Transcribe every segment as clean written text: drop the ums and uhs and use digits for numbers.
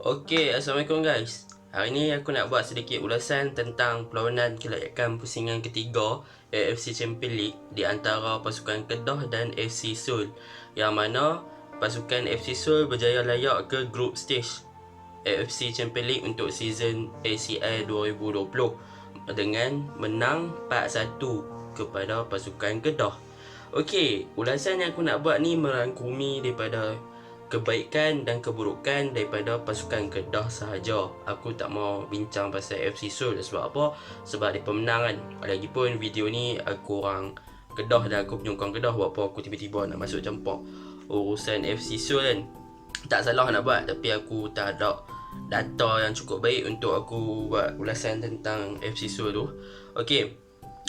Okey, Assalamualaikum guys. Hari ni aku nak buat sedikit ulasan tentang perlawanan kelayakan pusingan ketiga AFC Champions League di antara pasukan Kedah dan FC Seoul, yang mana pasukan FC Seoul berjaya layak ke group stage AFC Champions League untuk season ACL 2020 dengan menang 4-1 kepada pasukan Kedah. Okey, ulasan yang aku nak buat ni merangkumi daripada kebaikan dan keburukan daripada pasukan Kedah sahaja. Aku tak mau bincang pasal FC Seoul. Sebab apa? Sebab dia pemenang kan. Lagipun video ni aku orang Kedah dan aku penyokong Kedah. Buat apa aku tiba-tiba nak masuk campur urusan FC Seoul kan. Tak salah nak buat, tapi aku tak ada data yang cukup baik untuk aku buat ulasan tentang FC Seoul tu. Okey,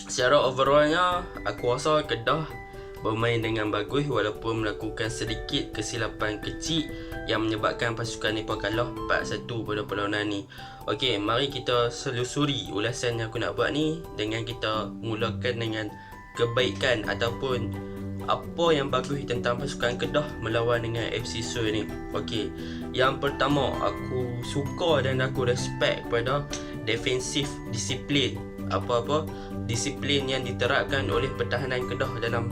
secara overallnya aku rasa Kedah bermain dengan bagus walaupun melakukan sedikit kesilapan kecil yang menyebabkan pasukan mereka kalah 4-1 pada perlawanan ni. Okey, mari kita selusuri ulasan yang aku nak buat ni dengan kita mulakan dengan kebaikan ataupun apa yang bagus tentang pasukan Kedah melawan dengan FC Seoul ni. Okey, yang pertama aku suka dan aku respect pada defensif disiplin. Apa-apa disiplin yang diterapkan oleh pertahanan Kedah dalam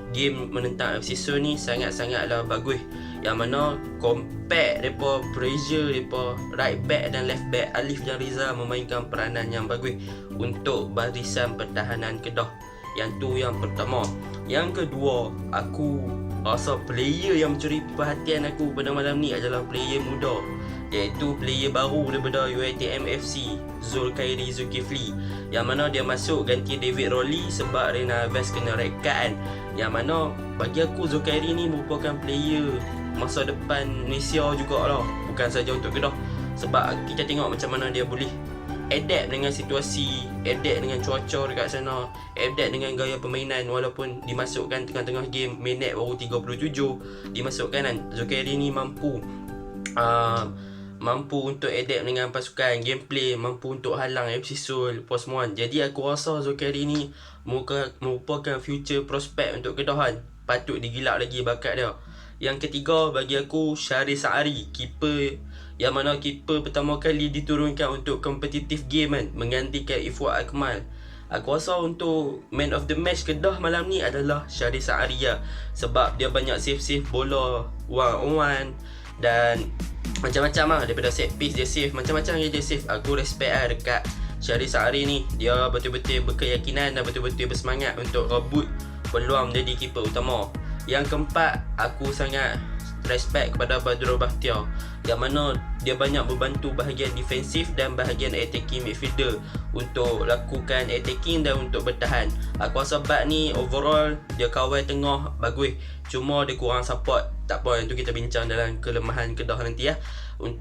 game menentang FC Seoul ni sangat-sangatlah bagus. Yang mana compact depa pressure depa right back dan left back Alif dan Rizal memainkan peranan yang bagus untuk barisan pertahanan Kedah. Yang tu yang pertama. Yang kedua, aku rasa player yang mencuri perhatian aku pada malam ni adalah player muda, iaitu player baru daripada UiTM FC, Zulkhairi Zulkifli, yang mana dia masuk ganti David Rolly sebab Rena Alves kena red card kan. Yang mana bagi aku Zulkhairi ni merupakan player masa depan Malaysia jugalah, bukan saja untuk Kedah. Sebab kita tengok macam mana dia boleh adapt dengan situasi, adapt dengan cuaca dekat sana, adapt dengan gaya permainan walaupun dimasukkan tengah-tengah game, minit baru 37 dimasukkan kan. Zulkhairi ni mampu untuk adapt dengan pasukan, gameplay, mampu untuk halang FC Seoul pos muan. Jadi aku rasa Zulkhairi ni merupakan future prospect untuk Kedah kan. Patut digilak lagi bakat dia. Yang ketiga bagi aku Syahrir Saari, keeper yang mana keeper pertama kali diturunkan untuk competitive game kan, menggantikan Ifwak Akmal. Aku rasa untuk man of the match Kedah malam ni adalah Syahrir Saari lah. Sebab dia banyak save bola one on one dan macam-macam lah. Daripada set piece dia save, macam-macam dia save. Aku respect lah dekat Syahrir Saari ni. Dia betul-betul berkeyakinan dan betul-betul bersemangat untuk rebut peluang menjadi keeper utama. Yang keempat, aku sangat respect kepada Badrul Bakhtiar, yang mana dia banyak membantu bahagian defensif dan bahagian attacking midfielder untuk lakukan attacking dan untuk bertahan. Aku rasa Bad ni overall dia kawal tengah bagus, cuma dia kurang support. Tak apa, yang tu kita bincang dalam kelemahan Kedah nanti lah.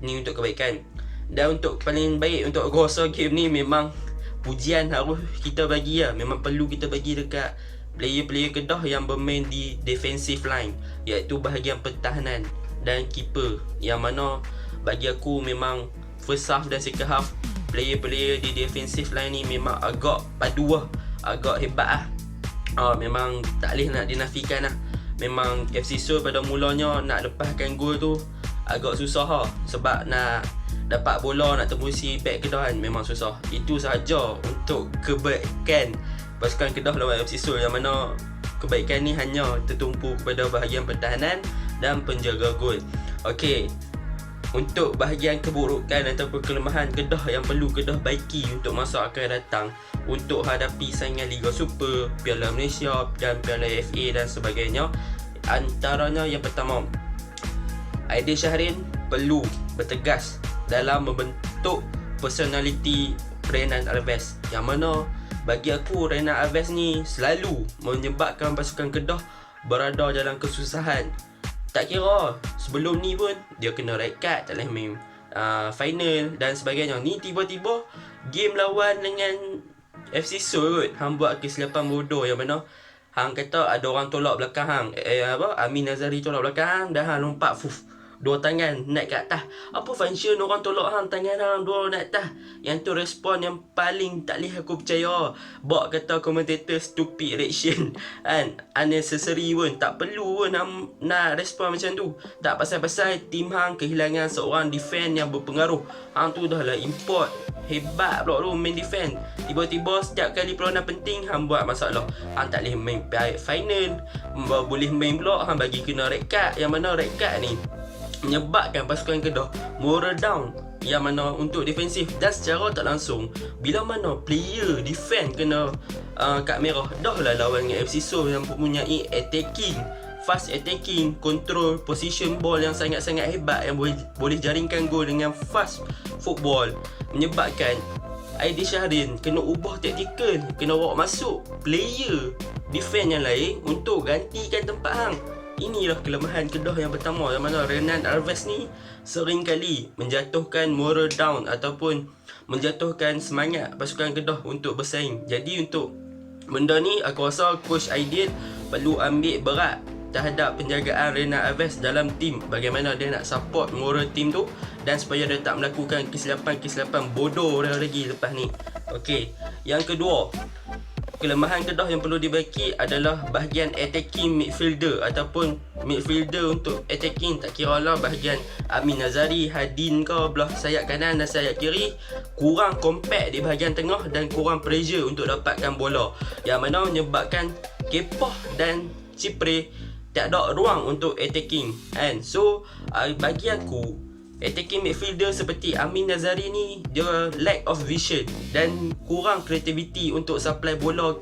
Ni untuk kebaikan. Dan untuk paling baik, untuk aku rasa game ni memang pujian harus kita bagi lah. Memang perlu kita bagi dekat player-player Kedah yang bermain di defensive line, iaitu bahagian pertahanan dan keeper, yang mana bagi aku memang first half dan second half player-player di defensive line ni memang agak padu lah, agak hebat lah. Memang tak boleh nak dinafikan lah. Memang FC Seoul pada mulanya nak lepaskan gol tu agak susah lah. Sebab nak dapat bola, nak tembusi back Kedah kan, memang susah. Itu sahaja untuk kebaikan pasukan Kedah lawan FC Seoul, yang mana kebaikan ni hanya tertumpu kepada bahagian pertahanan dan penjaga gol. Okey, untuk bahagian keburukan ataupun kelemahan Kedah yang perlu Kedah baiki untuk masa akan datang untuk hadapi saingan Liga Super, Piala Malaysia dan Piala FA dan sebagainya. Antaranya yang pertama, Aidil Syahrin perlu bertegas dalam membentuk personality Renan Alves, yang mana bagi aku Renan Alves ni selalu menyebabkan pasukan Kedah berada dalam kesusahan. Tak kira sebelum ni pun dia kena red card, tak boleh main final dan sebagainya. Ni tiba-tiba game lawan dengan FC Seoul kot, hang buat kesilapan bodoh, yang mana hang kata ada orang tolak belakang hang, Amin Nazari tolak belakang hang, dah hang lompat dua tangan naik ke atas. Apa function orang tolak hang tangan hang dua naik atas? Yang tu respon yang paling tak boleh aku percaya. Bak kata komentator stupid reaction kan, unnecessary pun, tak perlu pun nak respon macam tu. Tak pasal-pasal tim hang kehilangan seorang defend yang berpengaruh. Hang tu dah lah import hebat pula tu main defend. Tiba-tiba setiap kali perlawanan penting hang buat masalah. Hang tak boleh main final, boleh main pula hang bagi kena red card. Yang mana red card ni menyebabkan pasukan Kedah moral down yang mana untuk defensif, dan secara tak langsung bila mana player defend kena kad merah, dah lah lawan dengan FC Seoul yang mempunyai fast attacking, control position ball yang sangat-sangat hebat, yang boleh jaringkan gol dengan fast football, menyebabkan Aidil Syahrin kena ubah taktikal, kena bawa masuk player defend yang lain untuk gantikan tempat hang. Inilah kelemahan Kedah yang pertama, yang mana Renan Alves ni sering kali menjatuhkan moral down ataupun menjatuhkan semangat pasukan Kedah untuk bersaing. Jadi untuk benda ni aku rasa Coach Aidil perlu ambil berat terhadap penjagaan Renan Alves dalam tim, bagaimana dia nak support moral tim tu dan supaya dia tak melakukan kesilapan bodoh lagi lepas ni. Okey, yang kedua, kelemahan Kedah yang perlu dibaiki adalah bahagian attacking midfielder ataupun midfielder untuk attacking. Tak kira lah bahagian Amin Nazari, Hadin ke belah sayap kanan dan sayap kiri, kurang compact di bahagian tengah dan kurang pressure untuk dapatkan bola, yang mana menyebabkan Kepoh dan Cipre tak ada ruang untuk attacking kan. So bagi aku attacking midfielder seperti Amin Nazari ni dia lack of vision dan kurang creativity untuk supply bola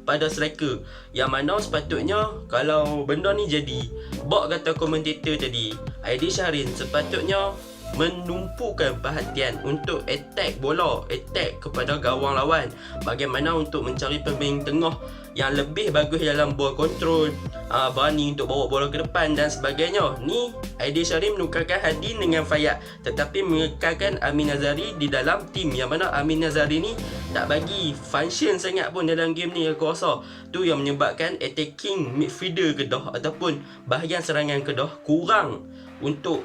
pada striker, yang mana sepatutnya kalau benda ni jadi, bak kata komentator tadi, Aidil Syahrin sepatutnya menumpukan perhatian untuk attack bola, attack kepada gawang lawan, bagaimana untuk mencari pemain tengah yang lebih bagus dalam ball control, berani untuk bawa bola ke depan dan sebagainya. Ni Aidil Syahrin menukarkan Hadin dengan Fayyad, tetapi mengekalkan Amin Nazari di dalam tim, yang mana Amin Nazari ni tak bagi function sangat pun dalam game ni. Aku rasa tu yang menyebabkan attacking midfielder Kedah ataupun bahagian serangan Kedah kurang untuk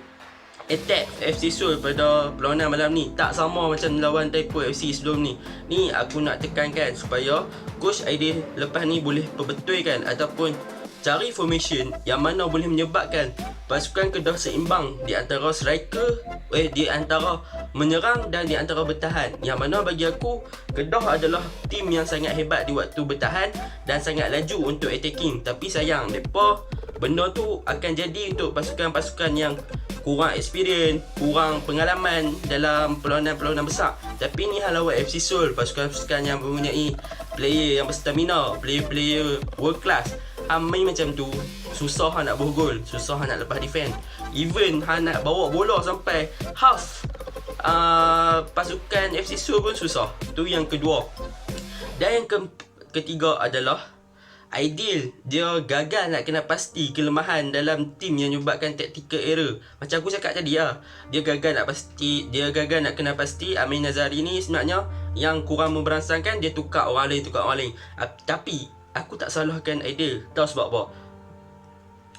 attack FC Seoul pada perlawanan malam ni. Tak sama macam lawan Taipo FC sebelum ni. Ni aku nak tekankan supaya Coach Aidil lepas ni boleh perbetulkan ataupun cari formation yang mana boleh menyebabkan pasukan Kedah seimbang di antara striker, di antara menyerang dan di antara bertahan. Yang mana bagi aku Kedah adalah tim yang sangat hebat di waktu bertahan dan sangat laju untuk attacking. Tapi sayang depa benda tu akan jadi untuk pasukan-pasukan yang kurang experience, kurang pengalaman dalam perlawanan-perlawanan besar. Tapi ni hal lawan FC Seoul, pasukan-pasukan yang mempunyai player yang berstamina, player-player world class. Main macam tu, susah nak buh gol, susah nak lepas defend. Even nak bawa bola sampai half pasukan FC Seoul pun susah. Tu yang kedua. Dan yang ketiga adalah Aidil, dia gagal nak kena pasti kelemahan dalam tim yang menyebabkan tactical error. Macam aku cakap tadi lah, dia gagal nak kena pasti Amin Nazari ni sebenarnya yang kurang memberansangkan, dia tukar orang lain. Tapi aku tak salahkan Aidil. Tahu sebab apa?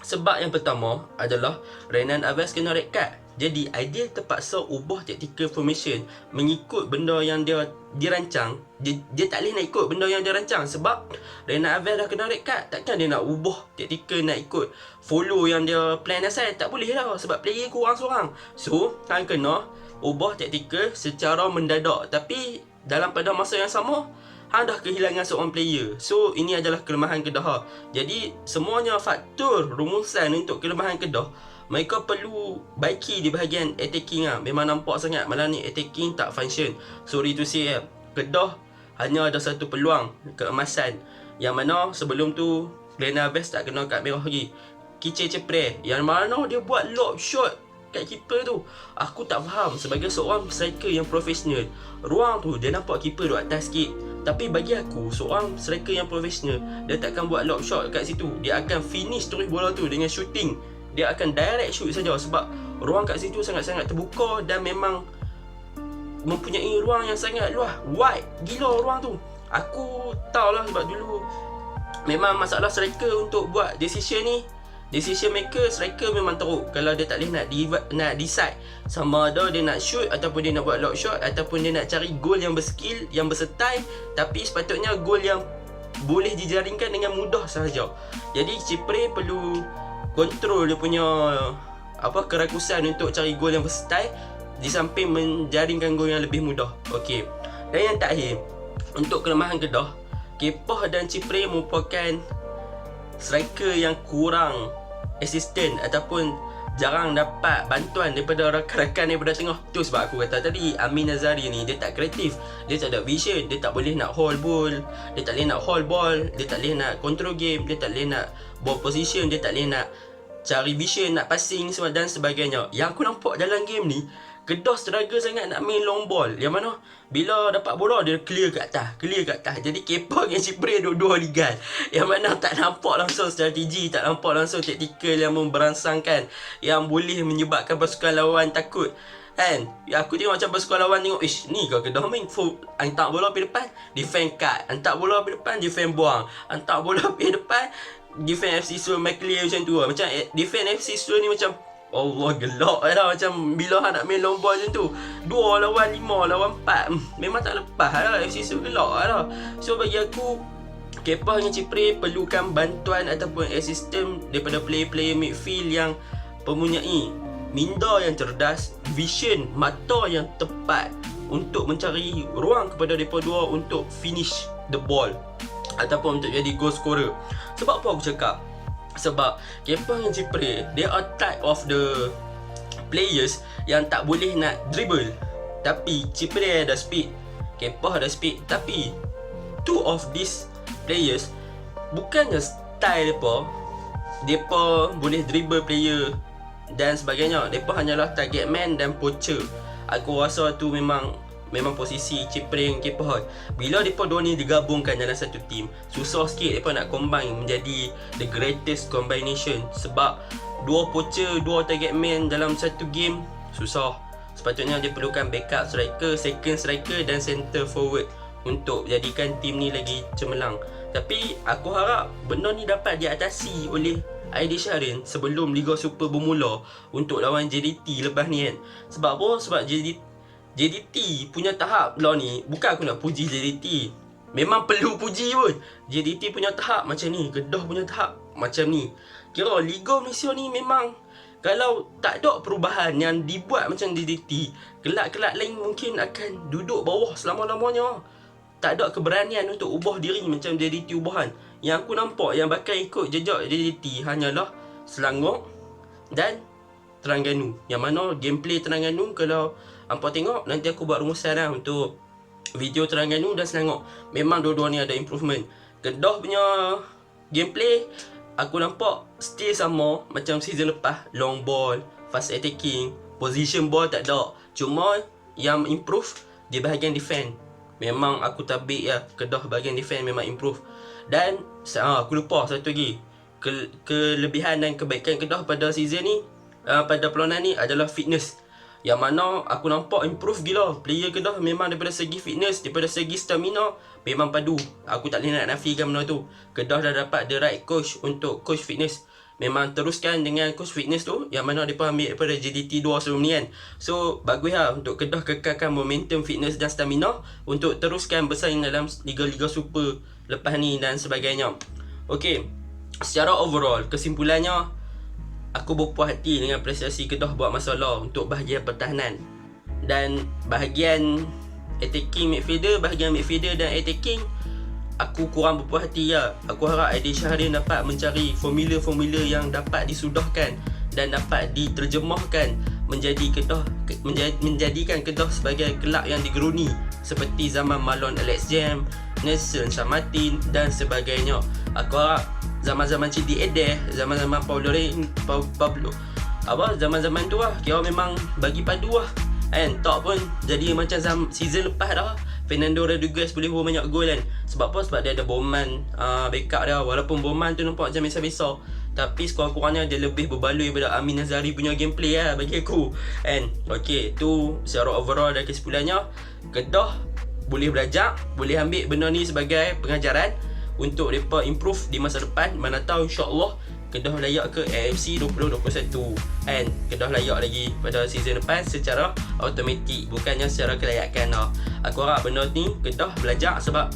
Sebab yang pertama adalah Renan Alves kena red card. Jadi Aidil terpaksa ubah tactical formation mengikut benda yang dia dirancang. Dia tak boleh nak ikut benda yang dia rancang sebab Renan Alves dah kena red card. Takkan dia nak ubah tactical, nak ikut follow yang dia plan asal. Tak boleh lah sebab player kurang seorang. So hang kena ubah tactical secara mendadak. Tapi dalam pada masa yang sama hang dah kehilangan seorang player. So ini adalah kelemahan Kedah. Jadi semuanya faktor rumusan untuk kelemahan Kedah, mereka perlu baiki di bahagian attacking lah. Memang nampak sangat malam ni attacking tak function. Sorry to say Kedah hanya ada satu peluang keemasan, yang mana sebelum tu Renan Alves tak kena kad merah lagi. Kice Cepre yang mana dia buat lob shot kat keeper tu. Aku tak faham, sebagai seorang striker yang profesional, ruang tu dia nampak keeper duduk atas sikit. Tapi bagi aku, seorang striker yang profesional, dia takkan buat lob shot kat situ. Dia akan finish terus bola tu dengan shooting. Dia akan direct shoot saja sebab ruang kat situ sangat-sangat terbuka dan memang mempunyai ruang yang sangat luas. Wide gila ruang tu. Aku tahulah sebab dulu memang masalah striker untuk buat decision ni decision maker striker memang teruk. Kalau dia tak boleh nak decide sama ada dia nak shoot ataupun dia nak buat lock shot ataupun dia nak cari gol yang berskill, yang bersetai, tapi sepatutnya gol yang boleh dijaringkan dengan mudah sahaja. Jadi Chipre perlu kontrol dia punya kerakusan untuk cari gol yang bersetai di samping menjaringkan gol yang lebih mudah. Okey. Dan yang terakhir, untuk kelemahan Kedah, Kepoh dan Chipre merupakan striker yang kurang assistant ataupun jarang dapat bantuan daripada rakan-rakan daripada tengah. Tu sebab aku kata tadi, Amin Nazari ni dia tak kreatif, dia tak ada vision, dia tak boleh nak hold ball, dia tak boleh nak hold ball, dia tak boleh nak control game, dia tak boleh nak ball position, dia tak boleh nak cari vision, nak passing dan sebagainya. Yang aku nampak dalam game ni, Kedah struggle sangat nak main long ball, yang mana bila dapat bola dia clear kat atas. Jadi Kepoh dengan Chipre dua-dua ligan, yang mana tak nampak langsung strategi, tak nampak langsung taktikal yang memberansangkan, yang boleh menyebabkan pasukan lawan takut. Kan? Aku tengok macam pasukan lawan tengok, ni kau Kedah main full, hantar bola pergi depan, defend cut, hantar bola pergi depan, defend buang, hantar bola pergi depan, defend FC Seoul clear macam tu lah. Macam defend FC Seoul ni macam Allah gelak lah, macam bila nak main long ball macam tu 2 lawan 5 lawan 4 memang tak lepas lah, FC Seoul gelak lah. So bagi aku, Kepoh dengan Chipre perlukan bantuan ataupun assistant daripada player-player midfield yang mempunyai minda yang cerdas, vision, mata yang tepat untuk mencari ruang kepada mereka dua untuk finish the ball ataupun untuk jadi goal scorer. Sebab apa aku cakap? Sebab Kepoh dengan Chipre, they are type of the players yang tak boleh nak dribble. Tapi Chipre ada speed, Kepoh ada speed. Tapi two of these players, bukannya style mereka boleh dribble player dan sebagainya. Mereka hanyalah target man dan poacher. Aku rasa tu memang posisi Chipre dengan Kepoh. Bila mereka dua ni digabungkan dalam satu team, susah sikit mereka nak combine menjadi the greatest combination. Sebab dua poacher, dua target man dalam satu game susah. Sepatutnya dia perlukan backup striker, second striker dan center forward untuk jadikan team ni lagi cemerlang. Tapi aku harap benda ni dapat diatasi oleh Aidil Syahrin sebelum Liga Super bermula untuk lawan JDT lepas ni kan. Sebab apa? Sebab JDT punya tahap lah ni, bukan aku nak puji JDT, memang perlu puji pun. JDT punya tahap macam ni, Kedah punya tahap macam ni. Kira Liga Malaysia ni memang, kalau tak ada perubahan yang dibuat macam JDT, kelab-kelab lain mungkin akan duduk bawah selama-lamanya. Tak ada keberanian untuk ubah diri macam JDT ubahan. Yang aku nampak yang bakal ikut jejak JDT hanyalah Selangor dan Terengganu. Yang mana gameplay Terengganu, kalau hampa tengok, nanti aku buat rumusan lah untuk video Terengganu dan Selangor. Memang dua-dua ni ada improvement. Kedah punya gameplay aku nampak still sama macam season lepas. Long ball, fast attacking, position ball tak ada. Cuma yang improve di bahagian defend. Memang aku tabik ya, Kedah bahagian defend memang improve. Dan aku lupa satu lagi, kelebihan dan kebaikan Kedah pada season ni, pada perlawanan ni adalah fitness. Yang mana aku nampak improve gila. Player Kedah memang daripada segi fitness, daripada segi stamina memang padu. Aku tak boleh nak nafikan benda tu. Kedah dah dapat the right coach untuk coach fitness. Memang teruskan dengan coach fitness tu, yang mana mereka ambil daripada JDT 2 sebelum ni kan. So bagus lah untuk Kedah kekalkan momentum fitness dan stamina untuk teruskan bersaing dalam Liga-Liga Super lepas ni dan sebagainya. Okay, secara overall kesimpulannya, aku berpuas hati dengan prestasi Kedah buat masalah untuk bahagian pertahanan. Dan bahagian attacking midfielder, bahagian midfielder dan attacking, aku kurang berpuas hati lah. Aku harap Aidil Syahrin dapat mencari formula-formula yang dapat disudahkan dan dapat diterjemahkan menjadikan Kedah sebagai kelab yang digeruni seperti zaman Marlon Alex Jam, Nelson Samatin dan sebagainya. Aku harap zaman-zaman Cidi Edeh, zaman-zaman zaman-zaman tu lah, kira memang bagi padu lah kan. Tak pun jadi macam season lepas dah, Fernando Rodriguez boleh buat banyak gol kan. Sebab apa? Sebab dia ada Bowman backup dia. Walaupun Bowman tu nampak macam biasa-biasa, tapi sekurang-kurangnya dia lebih berbaloi daripada Amin Nazari punya gameplay lah bagi aku kan. Okay, tu secara overall dan kesimpulannya, Kedah boleh belajar, boleh ambil benda ni sebagai pengajaran untuk mereka improve di masa depan. Mana tahu insya-Allah Kedah layak ke AFC 2021 and Kedah layak lagi pada season depan secara automatik, bukannya secara kelayakan lah. Aku harap benda ni Kedah belajar, sebab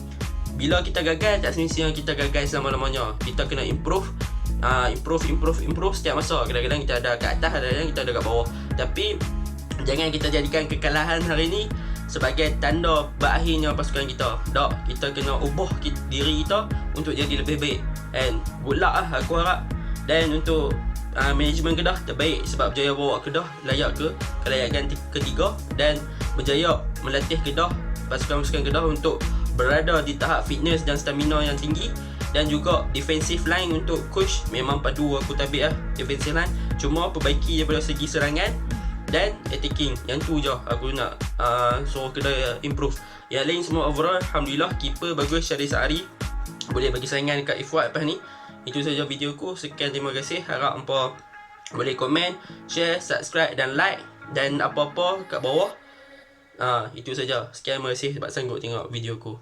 bila kita gagal tak semestinya kita gagal selama-lamanya. Kita kena improve setiap masa. Kadang-kadang kita ada kat atas, kadang-kadang kita ada kat bawah. Tapi jangan kita jadikan kekalahan hari ni sebagai tanda berakhirnya pasukan kita. Tak, kita kena ubah diri kita untuk jadi lebih baik. And good luck lah aku harap. Dan untuk manajemen Kedah terbaik, sebab berjaya bawa Kedah layak ke kelayakan ketiga dan berjaya melatih Kedah, pasukan-pasukan Kedah untuk berada di tahap fitness dan stamina yang tinggi. Dan juga defensive line untuk coach memang padu aku tabik lah defensive line. Cuma perbaiki daripada segi serangan dan attacking. Yang tu je aku nak suruh Kedah improve. Yang lain semua overall alhamdulillah. Keeper bagus, Syahri Sa'ari boleh bagi saingan dekat Ifwat lepas ni. Itu saja video ku. Sekian, terima kasih. Harap hampa boleh komen, share, subscribe dan like. Dan apa-apa kat bawah. Itu saja. Sekian, terima kasih sebab sanggup tengok video ku.